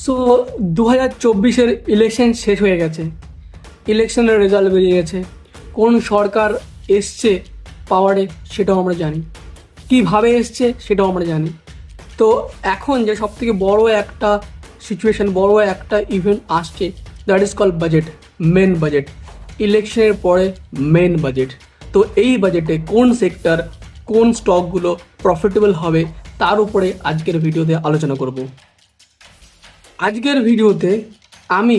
So 2024-এর election শেষ হয়ে গেছে, ইলেকশনের রেজাল্ট বেরিয়ে গেছে। কোন সরকার এসছে পাওয়ারে সেটাও আমরা জানি, কীভাবে এসছে সেটাও আমরা জানি। তো এখন যে সবথেকে বড় একটা সিচুয়েশন, বড় একটা ইভেন্ট আসছে, that is call budget, main budget, ইলেকশনের পরে মেন বাজেট। তো এই বাজেটে কোন সেক্টর, কোন স্টকগুলো প্রফিটেবল হবে তার উপরে আজকের ভিডিওতে আলোচনা করব। আজকের ভিডিওতে আমি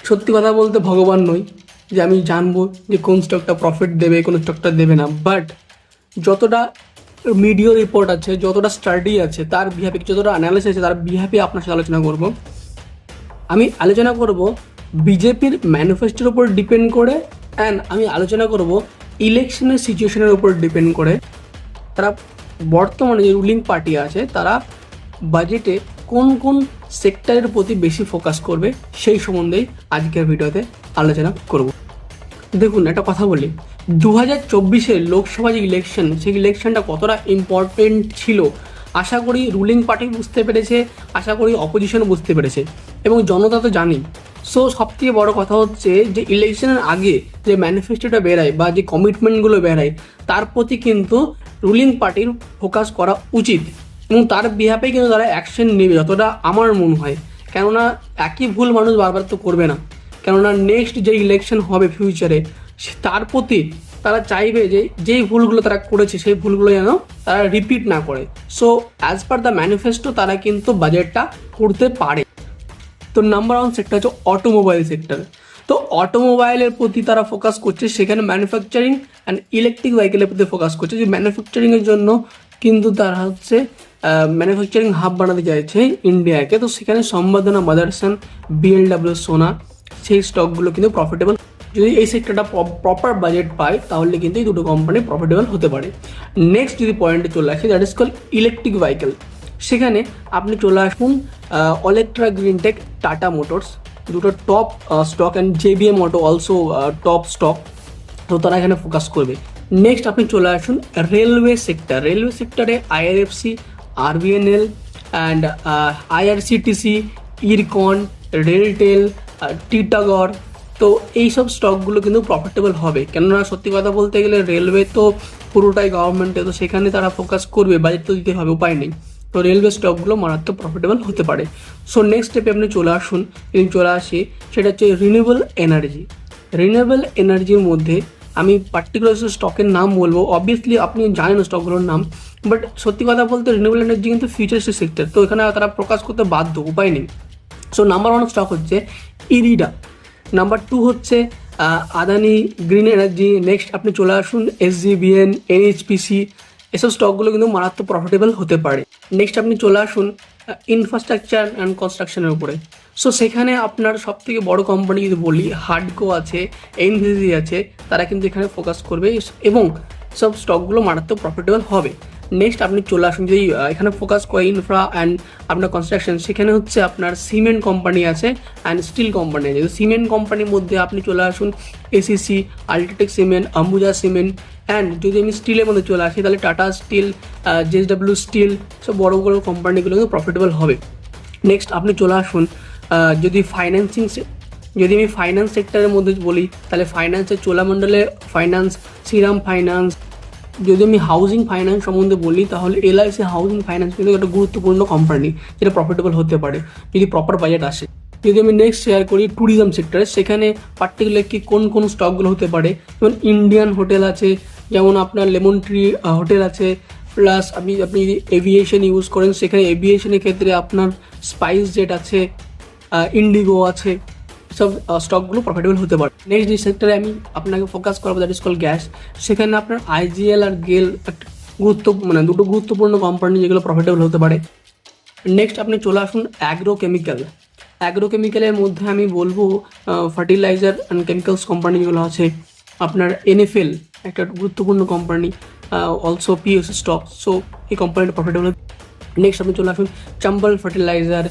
সত্যি কথা বলতে ভগবান নই যে আমি জানবো যে কোন স্টকটা প্রফিট দেবে, কোন স্টকটা দেবে না, বাট যতটা মিডিয়া রিপোর্ট আছে, যতটা স্টাডি আছে তার বিহাফে, যতটা অ্যানালিসিস আছে তার বিহাফে আপনার সাথে আলোচনা করব। আমি আলোচনা করব বিজেপির ম্যানিফেস্টোর উপর ডিপেন্ড করে, অ্যান্ড আমি আলোচনা করব ইলেকশনের সিচুয়েশনের উপর ডিপেন্ড করে তারা বর্তমানে যে রুলিং পার্টি আছে তারা বাজেটে কোন কোন সেক্টরের প্রতি বেশি ফোকাস করবে সেই সম্বন্ধেই আজকের ভিডিওতে আলোচনা করব। দেখুন, একটা কথা বলি, 2024-এর লোকসভা যে ইলেকশন, সেই ইলেকশনটা কতটা ইম্পর্টেন্ট ছিল আশা করি রুলিং পার্টি বুঝতে পেরেছে, আশা করি অপোজিশন বুঝতে পেরেছে, এবং জনতা তো জানি। সো সবথেকে বড় কথা হচ্ছে যে ইলেকশনের আগে যে ম্যানিফেস্টোটা বেরায় বা যে কমিটমেন্টগুলো বেরায় তার প্রতি কিন্তু রুলিং পার্টির ফোকাস করা উচিত, এবং তার বিহাফে কিন্তু তারা অ্যাকশন নেবে যতটা আমার মনে হয়। কেননা একই ভুল মানুষ বারবার তো করবে না, কেননা নেক্সট যে ইলেকশন হবে ফিউচারে তার প্রতি তারা চাইবে যে যেই ভুলগুলো তারা করেছে সেই ভুলগুলো যেন তারা রিপিট না করে। So as per the manifesto তারা কিন্তু বাজেটটা করতে পারে। তো নাম্বার 1 সেক্টর হচ্ছে অটোমোবাইল সেক্টর। তো অটোমোবাইলের প্রতি তারা ফোকাস করছে, সেখানে ম্যানুফ্যাকচারিং অ্যান্ড ইলেকট্রিক ভেহিকেলের প্রতি ফোকাস করছে। যে ম্যানুফ্যাকচারিংয়ের জন্য কিন্তু তারা হচ্ছে ম্যানুফ্যাকচারিং হাব বানাতে চাইছে ইন্ডিয়াকে। তো সেখানে সম্বর্ধনা মাদারসন, বিএলডাব্লিউ, সোনা, সেই স্টকগুলো কিন্তু প্রফিটেবল। যদি এই সেক্টরটা প্রপার বাজেট পায় তাহলে কিন্তু এই দুটো কোম্পানি প্রফিটেবল হতে পারে। নেক্সট যদি পয়েন্টে চলে আসে, that is call electric vehicle. সেখানে আপনি চলে আসুন অলেক্ট্রা, গ্রিনটেক, টাটা মোটরস, দুটো top stock, and JBM auto also top stock. তো তারা এখানে ফোকাস করবে। নেক্সট আপনি চলে আসুন রেলওয়ে সেক্টর। রেলওয়ে সেক্টরে IRFC, RBNL and IRCTC, IRCON, RailTel, Titagarh. তো এইসব স্টকগুলো কিন্তু প্রফিটেবল হবে, কেননা সত্যি কথা বলতে গেলে রেলওয়ে তো পুরোটাই গভর্নমেন্টে, তো সেখানে তারা ফোকাস করবে, বাজেট তো দিতে হবে, উপায় নেই। তো রেলওয়ে স্টকগুলো মারাত্মক প্রফিটেবল হতে পারে। সো নেক্সট স্টেপে আপনি চলে আসুন, চলে আসি, সেটা হচ্ছে রিনিউয়েবল এনার্জি। রিনিউয়েবল এনার্জির মধ্যে আমি পার্টিকুলার স্টকের নাম বলবো, অবভিয়াসলি আপনি জানেন স্টকগুলোর নাম, বাট সত্যি কথা বলতে রিনিউয়েবল এনার্জি কিন্তু ফিউচারিস্টিক সেক্টর, তো এখানে তারা প্রকাশ করতে বাধ্য, উপায় নেই। সো নাম্বার 1 স্টক হচ্ছে ইরিডা, নাম্বার 2 হচ্ছে আদানি গ্রিন এনার্জি। নেক্সট আপনি চলে আসুন এসজিবিএন, এনএইচপিসি, এসব স্টকগুলো কিন্তু মারাত্মক প্রফিটেবল হতে পারে। নেক্সট আপনি চলে আসুন ইনফ্রাস্ট্রাকচার অ্যান্ড কনস্ট্রাকশনের উপরে। সো সেখানে আপনার সব থেকে বড় কোম্পানি যদি বলি, হার্ডকো আছে, এনভিসি আছে, তারা কিন্তু এখানে ফোকাস করবে এবং সব স্টকগুলো মারাত্মক প্রফিটেবল হবে। নেক্সট আপনি চলে আসুন, যদি এখানে ফোকাস করে ইনফ্রা অ্যান্ড আপনার কনস্ট্রাকশন, সেখানে হচ্ছে আপনার সিমেন্ট কোম্পানি আছে অ্যান্ড স্টিল কোম্পানি আছে। সিমেন্ট কোম্পানির মধ্যে আপনি চলে আসুন ACC, UltraTech cement, Ambuja cement. And যদি আমি স্টিলের মধ্যে চলে আসি তাহলে টাটা স্টিল, জেএসডব্লিউ স্টিল, সব বড় বড় কোম্পানিগুলো কিন্তু প্রফিটেবল হবে। নেক্সট আপনি চলে আসুন যদি আমি ফাইন্যান্স সেক্টরের মধ্যে বলি তাহলে ফাইন্যান্সের চোলামণ্ডলে ফাইন্যান্স, শ্রীরাম ফাইন্যান্স। যদি আমি হাউজিং ফাইন্যান্স সম্বন্ধে বলি তাহলে এলআইসি হাউজিং ফাইন্যান্স কিন্তু একটা গুরুত্বপূর্ণ কোম্পানি, যেটা প্রফিটেবল হতে পারে যদি প্রপার বাজেট আসে। যদি আমি নেক্সট শেয়ার করি ট্যুরিজম সেক্টরে, সেখানে পার্টিকুলার কি কোন কোন স্টকগুলো হতে পারে, যেমন ইন্ডিয়ান হোটেল আছে, যেমন আপনার লেমন ট্রি হোটেল আছে, প্লাস আপনি যদি এভিয়েশন ইউজ করেন সেখানে এভিয়েশনের ক্ষেত্রে আপনার স্পাইস জেট আছে, ইন্ডিগো আছে, সব স্টকগুলো প্রফিটেবল হতে পারে। নেক্সট যে সেক্টরে আমি আপনাকে ফোকাস করবো দ্যাট ইজ কল গ্যাস। সেখানে আপনার আইজিএল আর গেল দুটো গুরুত্বপূর্ণ কোম্পানি যেগুলো প্রফিটেবল হতে পারে। নেক্সট আপনি চলে আসুন অ্যাগ্রোকেমিক্যালের মধ্যে আমি বলবো ফার্টিলাইজার অ্যান্ড কেমিক্যালস কোম্পানি যেগুলো আছে, আপনার এনএফএল একটা গুরুত্বপূর্ণ company, also PSC stock. So এই কোম্পানিটা প্রফিটেবল। নেক্সট আপনি চলে আসুন চাম্বল ফার্টিলাইজার,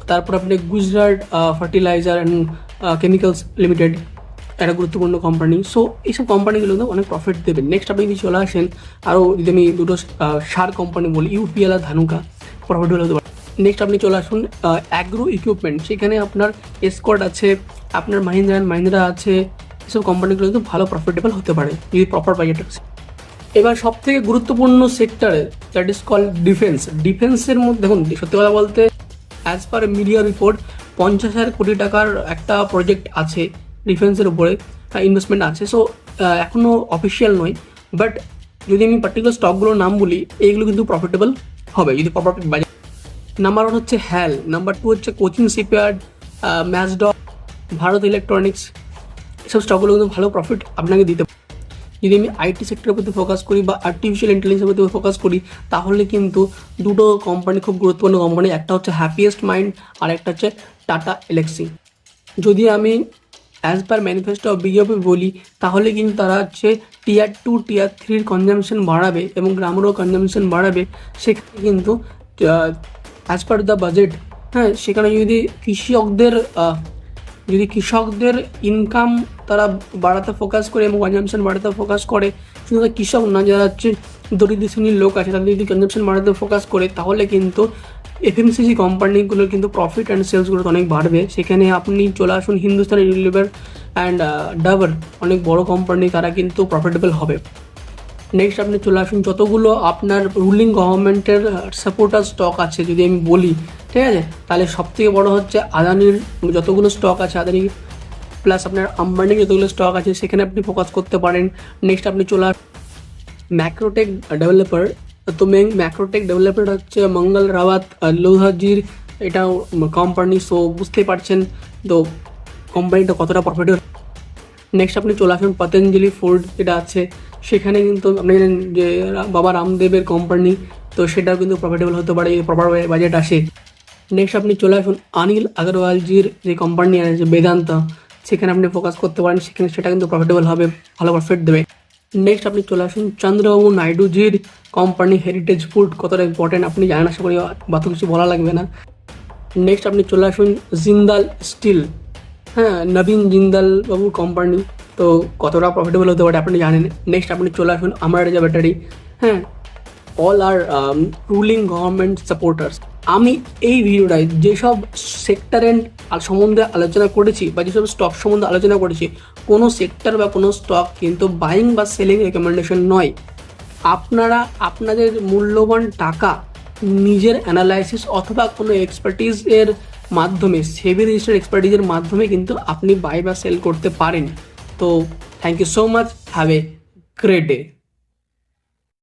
তারপর আপনি Gujarat fertiliser and chemicals limited, একটা গুরুত্বপূর্ণ কোম্পানি। সো এইসব কোম্পানিগুলো কিন্তু অনেক প্রফিট দেবে। নেক্সট আপনি যদি চলে আসেন আরও, যদি আমি দুটো সার কোম্পানি বলি, ইউপিএল আর ধানুকা, প্রফিটেবল হতে পারে। নেক্সট আপনি চলে আসুন অ্যাগ্রো ইকুইপমেন্ট, সেখানে আপনার এসকর্ট আছে, আপনার মাহিন্দ্রা অ্যান্ড মাহিন্দ্রা আছে, এসব কোম্পানিগুলো কিন্তু ভালো প্রফিটেবল হতে পারে যদি প্রপার বাজেট আছে। এবার সব থেকে গুরুত্বপূর্ণ সেক্টরে দ্যাট ইজ কল ডিফেন্স। ডিফেন্সের মধ্যে দেখুন, সত্যি কথা বলতে অ্যাজ পার মিডিয়া রিপোর্ট 50,000 কোটি টাকার একটা প্রজেক্ট আছে ডিফেন্সের উপরে, ইনভেস্টমেন্ট আছে। সো এখনও অফিসিয়াল নয়, বাট যদি আমি পার্টিকুলার স্টকগুলোর নাম বলি, এইগুলো কিন্তু প্রফিটেবল হবে যদি প্রপার বাজেট। নাম্বার 1 হচ্ছে হ্যাল, নাম্বার 2 হচ্ছে কোচিং শিপইয়ার্ড, ম্যাসডক, ভারত ইলেকট্রনিক্স, এসব স্টকগুলো কিন্তু ভালো প্রফিট আপনাকে দিতে পারে। যদি আমি আইটি সেক্টরের প্রতি ফোকাস করি বা আর্টিফিশিয়াল ইন্টেলিজেন্সের প্রতি ফোকাস করি, তাহলে কিন্তু দুটো কোম্পানি খুব গুরুত্বপূর্ণ কোম্পানি, একটা হচ্ছে হ্যাপিয়েস্ট মাইন্ড আর একটা হচ্ছে টাটা এলেক্সি। যদি আমি অ্যাজ পার ম্যানিফেস্টো অফ বিজ্ঞাপন বলি, তাহলে কিন্তু তারা হচ্ছে টিয়ার 2 টিয়ার 3 কনজামশন বাড়াবে এবং গ্রামেরও কনজামশন বাড়াবে। সেখানে কিন্তু অ্যাজ পার দ্য বাজেট, হ্যাঁ, সেখানে যদি কৃষকদের ইনকাম তারা বাড়াতে ফোকাস করে এবং কনজামশন বাড়াতে ফোকাস করে, শুধু কৃষক না, যারা হচ্ছে দরিদ্র শ্রেণীর লোক আছে তাদের যদি কনজামশন বাড়াতে ফোকাস করে, তাহলে কিন্তু এফএমসিজি কোম্পানিগুলোর কিন্তু প্রফিট অ্যান্ড সেলসগুলো অনেক বাড়বে। সেখানে আপনি চলে আসুন হিন্দুস্তান ইউনিলিভার অ্যান্ড ডাবর, অনেক বড় কোম্পানি, তারা কিন্তু প্রফিটেবল হবে। নেক্সট আপনি চলে আসুন যতগুলো আপনার রুলিং গভর্নমেন্টের সাপোর্টার স্টক আছে, যদি আমি বলি, ঠিক আছে, তাহলে সবথেকে বড় হচ্ছে আদানির যতগুলো স্টক আছে, আদানি প্লাস আপনার আম্বানির যতগুলো স্টক আছে, সেখানে আপনি ফোকাস করতে পারেন। নেক্সট আপনি চলে আসুন ম্যাক্রোটেক ডেভেলপার। তো ম্যাক্রোটেক ডেভেলপার হচ্ছে মঙ্গল রাওয়াত লোহাজির এটা কোম্পানি। সো বুঝতেই পারছেন তো কোম্পানিটা কতটা প্রফিটেবল। নেক্সট আপনি চলে আসুন পতঞ্জলি ফুড, যেটা আছে সেখানে কিন্তু আপনি জানেন যে বাবা রামদেবের কোম্পানি, তো সেটাও কিন্তু প্রফিটেবল হতে পারে প্রপার বাজেট আসে। নেক্সট আপনি চলে আসুন অনিল আগরওয়ালজির যে কোম্পানি আছে বেদান্ত, সেখানে আপনি ফোকাস করতে পারেন, সেখানে সেটা কিন্তু প্রফিটেবল হবে, ভালো প্রফিট দেবে। নেক্সট আপনি চলে আসুন চন্দ্রবাবু নাইডুজির কোম্পানি হেরিটেজ ফুড, কতটা ইম্পর্টেন্ট আপনি জানেন, আশা করি বাত কিছু বলা লাগবে না। নেক্সট আপনি চলে আসুন জিন্দাল স্টিল, হ্যাঁ, নবীন জিন্দাল বাবুর কোম্পানি, তো কতটা প্রফিটেবল হতে পারে আপনি জানেন। নেক্সট আপনি চলে আসুন আমার রাজা ব্যাটারি, হ্যাঁ, অল আর রুলিং গভর্নমেন্ট সাপোর্টার্স। আমি এই ভিডিওটায় যেসব সেক্টরের সম্বন্ধে আলোচনা করেছি বা যেসব স্টক সম্বন্ধে আলোচনা করেছি, কোনো সেক্টর বা কোনো স্টক কিন্তু বাইং বা সেলিং রেকমেন্ডেশন নয়। আপনারা আপনাদের মূল্যবান টাকা নিজের অ্যানালাইসিস অথবা কোনো এক্সপার্টিজের মাধ্যমে, সেবি রেজিস্টার্ড এক্সপার্টিজের মাধ্যমে কিন্তু আপনি বাই বা সেল করতে পারেন। তো thank you so much, have a great day.